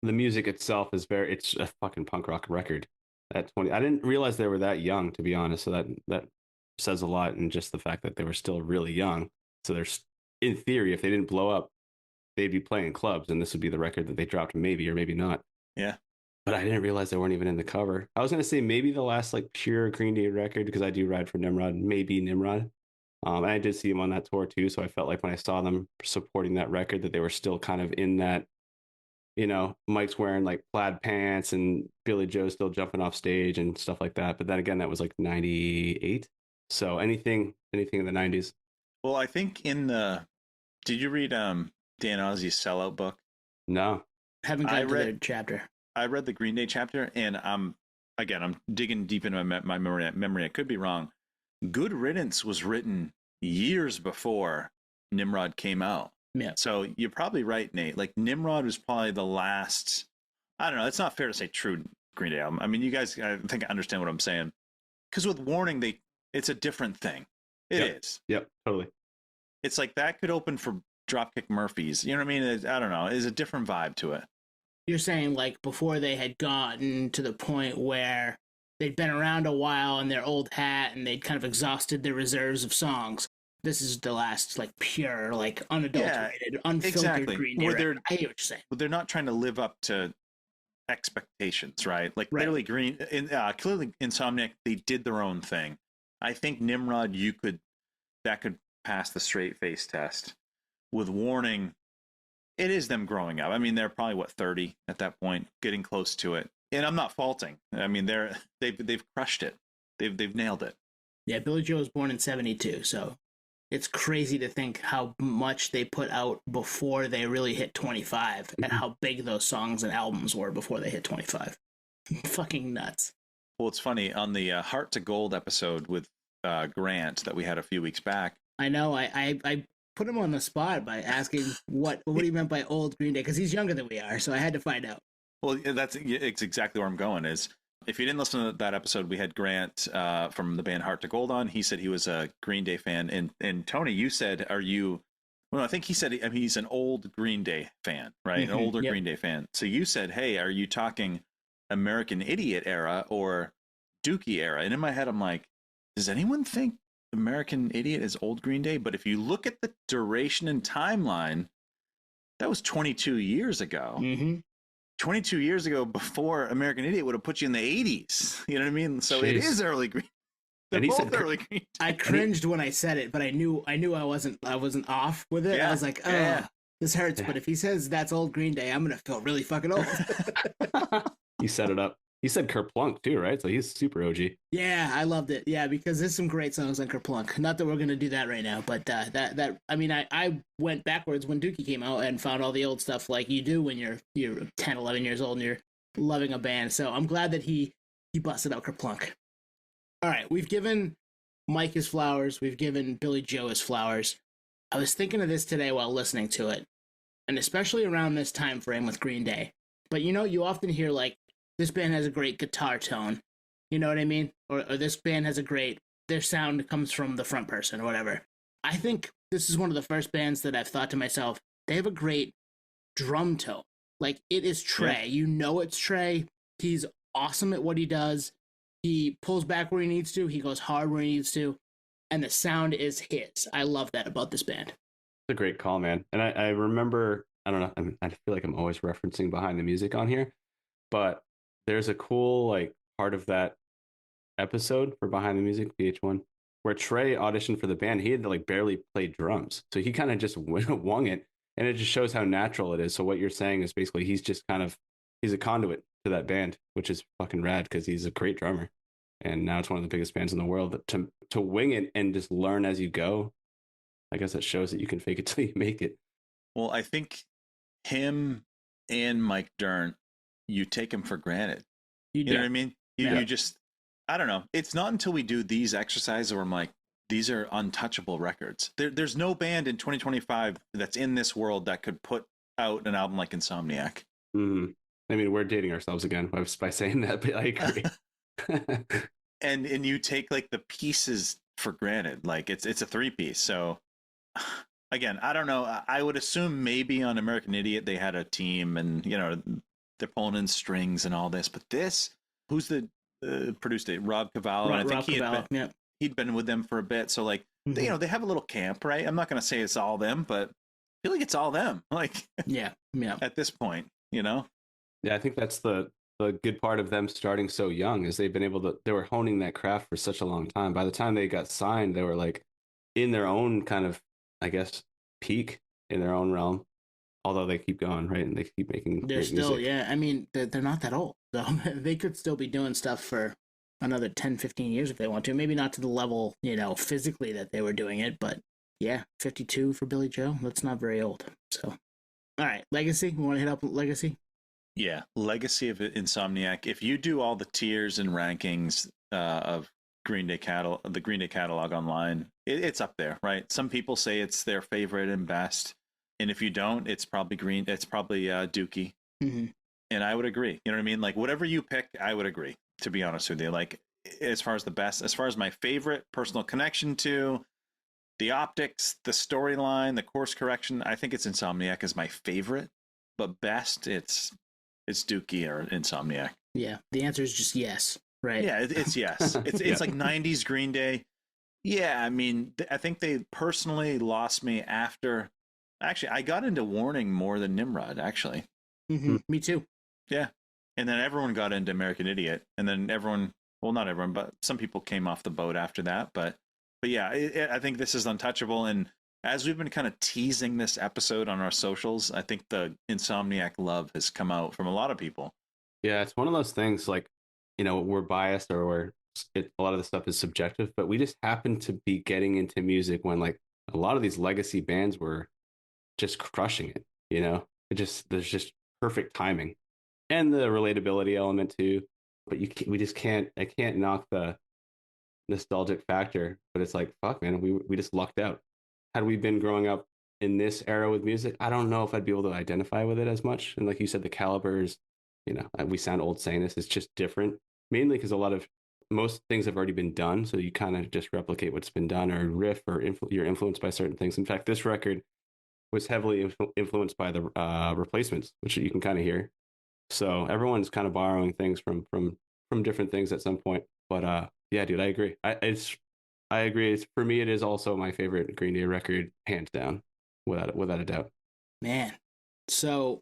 the music itself it's a fucking punk rock record. at 20. I didn't realize they were that young, to be honest. So that says a lot, and just the fact that they were still really young. So there's, in theory, if they didn't blow up, they'd be playing clubs, and this would be the record that they dropped, maybe or maybe not. Yeah. But I didn't realize they weren't even in the cover. I was gonna say maybe the last like pure Green Day record, because I do ride for Nimrod, maybe Nimrod. And I did see them on that tour too, so I felt like when I saw them supporting that record, that they were still kind of in that, Mike's wearing like plaid pants and Billy Joe's still jumping off stage and stuff like that. But then again, that was like 98. So anything in the 90s. Well, I think did you read Dan Ozzi's Sellout book? No. Haven't gotten to their chapter. I read the Green Day chapter, and I'm digging deep into my memory. I could be wrong. Good Riddance was written years before Nimrod came out. Yeah. So you're probably right, Nate. Like Nimrod was probably the last. I don't know. It's not fair to say true Green Day album. I mean, you guys, I think I understand what I'm saying. Because with Warning, it's a different thing. It is. Yep. Totally. It's like that could open for Dropkick Murphys. You know what I mean? I don't know. It's a different vibe to it. You're saying like before they had gotten to the point where they'd been around a while in their old hat and they'd kind of exhausted their reserves of songs. This is the last like pure, like unadulterated, unfiltered Green Day. I hear what you're saying. But they're not trying to live up to expectations, right? Like clearly clearly Insomniac, they did their own thing. I think Nimrod, that could pass the straight face test. With Warning, it is them growing up. I mean, they're probably 30 at that point, getting close to it. And I'm not faulting. I mean, they've crushed it. They've nailed it. Yeah, Billy Joe was born in 72, so it's crazy to think how much they put out before they really hit 25 and how big those songs and albums were before they hit 25. Fucking nuts. Well, it's funny, on the Heart to Gold episode with Grant that we had a few weeks back. I know, I put him on the spot by asking what he meant by old Green Day, because he's younger than we are, so I had to find out. Well, it's exactly where I'm going. Is if you didn't listen to that episode, we had Grant from the band Heart to Gold on. He said he was a Green Day fan, and Tony, you said, "Are you?" Well, I think he said he's an old Green Day fan, right? Mm-hmm, an older Green Day fan. So you said, "Hey, are you talking American Idiot era or Dookie era?" And in my head, I'm like, does anyone think American Idiot is old Green Day? But if you look at the duration and timeline, that was 22 years ago. Mm-hmm. 22 years ago, before American Idiot would have put you in the 80s. You know what I mean? So It is early Green. They're both early Green. I cringed when I said it, but I knew I wasn't off with it. I was like, this hurts. Yeah. But if he says that's old Green Day, I'm gonna feel really fucking old. You set it up. He said Kerplunk too, right? So he's super OG. Yeah, I loved it. Yeah, because there's some great songs on Kerplunk. Not that we're gonna do that right now, but I went backwards when Dookie came out and found all the old stuff like you do when you're 10, 11 years old and you're loving a band. So I'm glad that he busted out Kerplunk. All right, we've given Mike his flowers. We've given Billy Joe his flowers. I was thinking of this today while listening to it, and especially around this time frame with Green Day. But you often hear like, this band has a great guitar tone. You know what I mean? Or this band has their sound comes from the front person or whatever. I think this is one of the first bands that I've thought to myself, they have a great drum tone. Like, it is Trey. Yeah. It's Trey. He's awesome at what he does. He pulls back where he needs to. He goes hard where he needs to. And the sound is his. I love that about this band. It's a great call, man. And I remember, I don't know, I feel like I'm always referencing Behind the Music on here, but there's a cool like part of that episode for Behind the Music, VH1, where Trey auditioned for the band. He had to like barely play drums. So he kind of just wung it. And it just shows how natural it is. So what you're saying is basically he's a conduit to that band, which is fucking rad because he's a great drummer. And now it's one of the biggest bands in the world. To wing it and just learn as you go, I guess that shows that you can fake it till you make it. Well, I think him and Mike Dirnt, you take him for granted. You know what I mean? You just, I don't know. It's not until we do these exercises where I'm like, these are untouchable records. There's no band in 2025 that's in this world that could put out an album like Insomniac. Mm. I mean, we're dating ourselves again by saying that, but I agree. and you take like the pieces for granted. Like it's a 3-piece. So again, I don't know. I would assume maybe on American Idiot they had a team and they're pulling in strings and all this. But this, who's the produced it, Rob Cavallo, and I think he'd been with them for a bit. So like, they, you know, they have a little camp, right? I'm not going to say it's all them, but I feel like it's all them. Like, yeah. At this point, you know. Yeah, I think that's the good part of them starting so young is they were honing that craft for such a long time. By the time they got signed, they were like in their own kind of, I guess, peak in their own realm. Although they keep going, right, and they keep making. They're still, music. yeah. I mean, they're not that old, so they could still be doing stuff for another 10, 15 years if they want to. Maybe not to the level, you know, physically that they were doing it, but yeah, 52 for Billy Joe. That's not very old. So, all right, Legacy. We want to hit up Legacy. Yeah, Legacy of Insomniac. If you do all the tiers and rankings of the Green Day catalog online, it's up there, right? Some people say it's their favorite and best, and if you don't, it's probably Dookie. Mm-hmm. And I would agree. You know what I mean? Like whatever you pick, I would agree. To be honest with you, like as far as the best, as far as my favorite, personal connection to the optics, the storyline, the course correction, I think it's Insomniac is my favorite. But best, it's Dookie or Insomniac. Yeah, the answer is just yes, right? Yeah, it's yes. It's like 90s Green Day. Yeah, I mean, I think they personally lost me after. Actually, I got into Warning more than Nimrod, actually. Mm-hmm. Me too. Yeah. And then everyone got into American Idiot. And then everyone, well, not everyone, but some people came off the boat after that. But yeah, I think this is untouchable. And as we've been kind of teasing this episode on our socials, I think the Insomniac love has come out from a lot of people. Yeah, it's one of those things like, you know, we're biased or a lot of the stuff is subjective, but we just happen to be getting into music when like a lot of these legacy bands were just crushing it, you know? There's just perfect timing and the relatability element too. But I can't knock the nostalgic factor, but it's like, fuck man, we just lucked out. Had we been growing up in this era with music, I don't know if I'd be able to identify with it as much. And like you said, the calibers, you know, we sound old saying this, it's just different, mainly because most things have already been done. So you kind of just replicate what's been done or riff or you're influenced by certain things. In fact, this record was heavily influenced by the replacements, which you can kind of hear. So everyone's kind of borrowing things from different things at some point. But yeah, dude, I agree. I agree. For me, it is also my favorite Green Day record, hands down, without a doubt. Man, so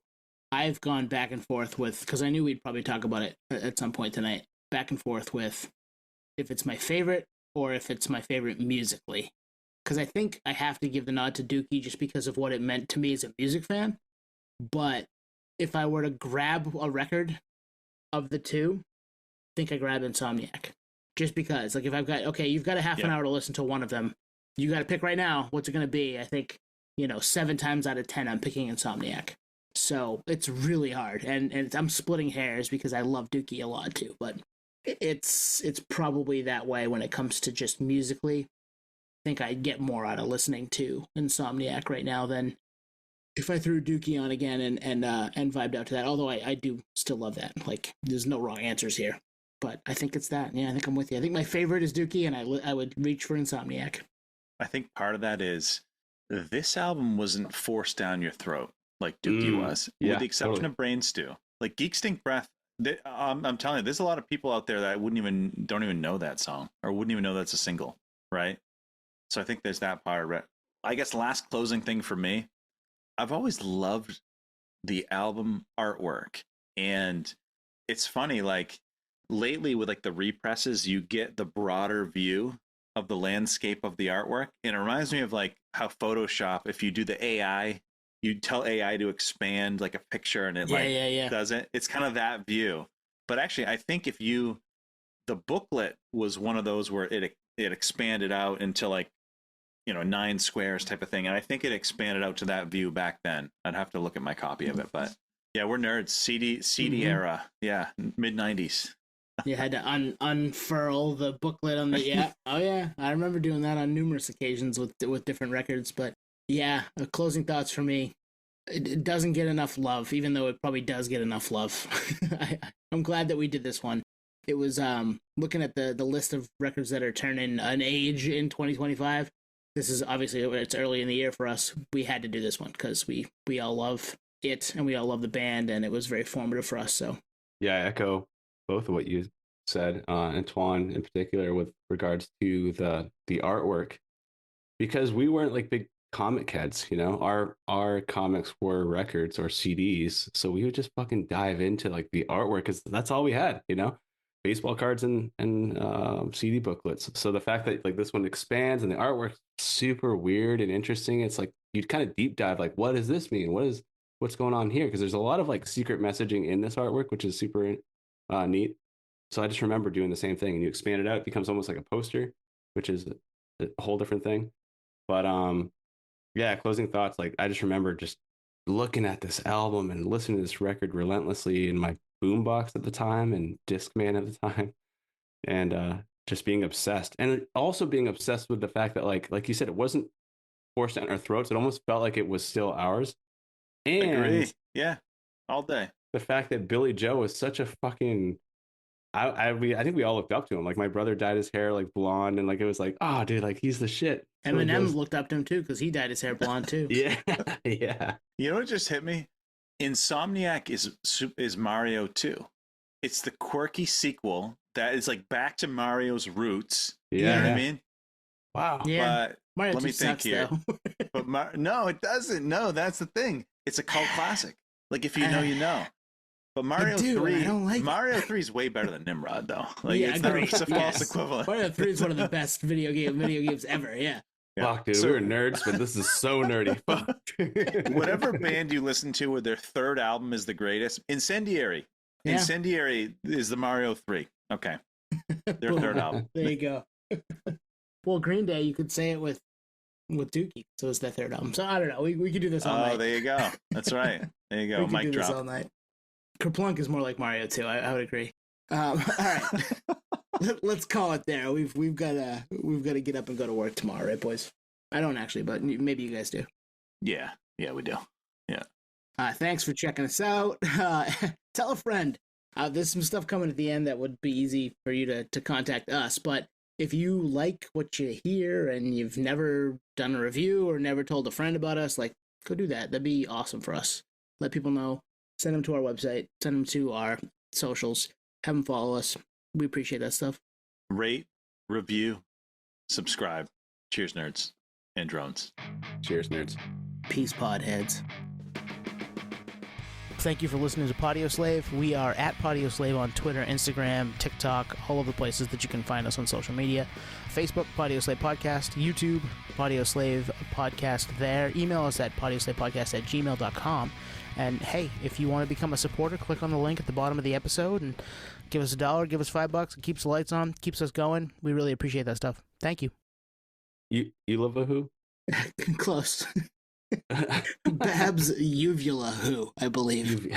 I've gone back and forth with, because I knew we'd probably talk about it at some point tonight, back and forth with if it's my favorite or if it's my favorite musically. Because I think I have to give the nod to Dookie just because of what it meant to me as a music fan. But if I were to grab a record of the two, I think I grab Insomniac. Just because, like, if I've got, okay, you've got a half an hour to listen to one of them. You got to pick right now. What's it going to be? I think, 7 times out of 10, I'm picking Insomniac. So it's really hard. And I'm splitting hairs because I love Dookie a lot too. But it's probably that way when it comes to just musically. I think I get more out of listening to Insomniac right now than if I threw Dookie on again and vibed out to that. Although I do still love that. Like, there's no wrong answers here. But I think it's that. Yeah, I think I'm with you. I think my favorite is Dookie, and I would reach for Insomniac. I think part of that is this album wasn't forced down your throat like Dookie was, with the exception of Brain Stew. Like Geek Stink Breath, I'm telling you, there's a lot of people out there that don't even know that song or wouldn't even know that's a single, right? So I think there's that part. I guess last closing thing for me, I've always loved the album artwork, and it's funny, like, lately with like the represses, you get the broader view of the landscape of the artwork. And it reminds me of like how Photoshop, if you do the AI, you tell AI to expand like a picture and it does it. It's kind of that view. But actually, I think the booklet was one of those where it expanded out into like, 9 squares type of thing. And I think it expanded out to that view back then. I'd have to look at my copy of it, but yeah, we're nerds. CD era. Yeah. Mid 90s. You had to unfurl the booklet on the Oh yeah, I remember doing that on numerous occasions with different records. But yeah, closing thoughts for me. It doesn't get enough love, even though it probably does get enough love. I'm glad that we did this one. It was looking at the list of records that are turning an age in 2025. This is obviously, it's early in the year for us. We had to do this one because we all love it and we all love the band, and it was very formative for us. So yeah, I echo both of what you said, Antoine in particular, with regards to the artwork, because we weren't like big comic heads, you know. Our comics were records or CDs, so we would just fucking dive into like the artwork because that's all we had, you know. Baseball cards and CD booklets. So the fact that like this one expands and the artwork's super weird and interesting, it's like you'd kind of deep dive, like, what does this mean? What's going on here? Because there's a lot of like secret messaging in this artwork, which is super neat. So I just remember doing the same thing, and you expand it out, it becomes almost like a poster, which is a whole different thing. But yeah, closing thoughts. Like I just remember just looking at this album and listening to this record relentlessly in my boombox at the time and Discman at the time, and just being obsessed, and also being obsessed with the fact that like you said, it wasn't forced down our throats. It almost felt like it was still ours. And Agree. Yeah, all day. the fact that Billy Joe was such a fucking I think we all looked up to him. Like my brother dyed his hair like blonde, and like it was like, oh, dude, like he's the shit. Eminem looked up to him too because he dyed his hair blonde too. Yeah, yeah. You know what just hit me? Insomniac is Mario 2. It's the quirky sequel that is like back to Mario's roots. Yeah. You know what I mean? Wow. Yeah. But Mario let me 2 think sucks, here. though. But no, it doesn't. No, that's the thing. It's a cult classic. Like if you know, you know. But Mario 3, I don't like Mario 3 is way better than Nimrod, though. Like Yeah, it's not agreed. it's a false Yes. equivalent. Mario 3 is one of the best video games ever. Yeah. Yeah. Fuck, dude, So- we were nerds, but this is so nerdy. Fuck. Whatever band you listen to where their third album is the greatest, Incendiary. Yeah. Incendiary is the Mario 3. Okay. Their Boom. third album. There you go. Well, Green Day, you could say it with Dookie. So it's their third album. So I don't know. We could do this all Oh, night. there you go. That's right. There you We go. could Mic do this all drop. night. Kerplunk is more like Mario 2. I would agree. All right. Let's call it there. We've got to get up and go to work tomorrow, right, boys? I don't actually, but maybe you guys do. Yeah. Yeah, we do. Thanks for checking us out. Tell a friend. There's some stuff coming at the end that would be easy for you to contact us. But if you like what you hear and you've never done a review or never told a friend about us, like, go do that. That'd be awesome for us. Let people know. Send them to our website. Send them to our socials. Have them follow us. We appreciate that stuff. Rate, review, subscribe. Cheers, nerds and drones. Cheers, nerds. Peace, podheads. Thank you for listening to Podioslave. We are at Podioslave on Twitter, Instagram, TikTok, all of the places that you can find us on social media. Facebook, Podioslave Podcast. YouTube, Podioslave Podcast there. Email us at podioslavepodcast@gmail.com. And hey, if you want to become a supporter, click on the link at the bottom of the episode and give us $1, give us $5. It keeps the lights on, keeps us going. We really appreciate that stuff. Thank you. You love a who? Close. Babs Uvula, who I believe.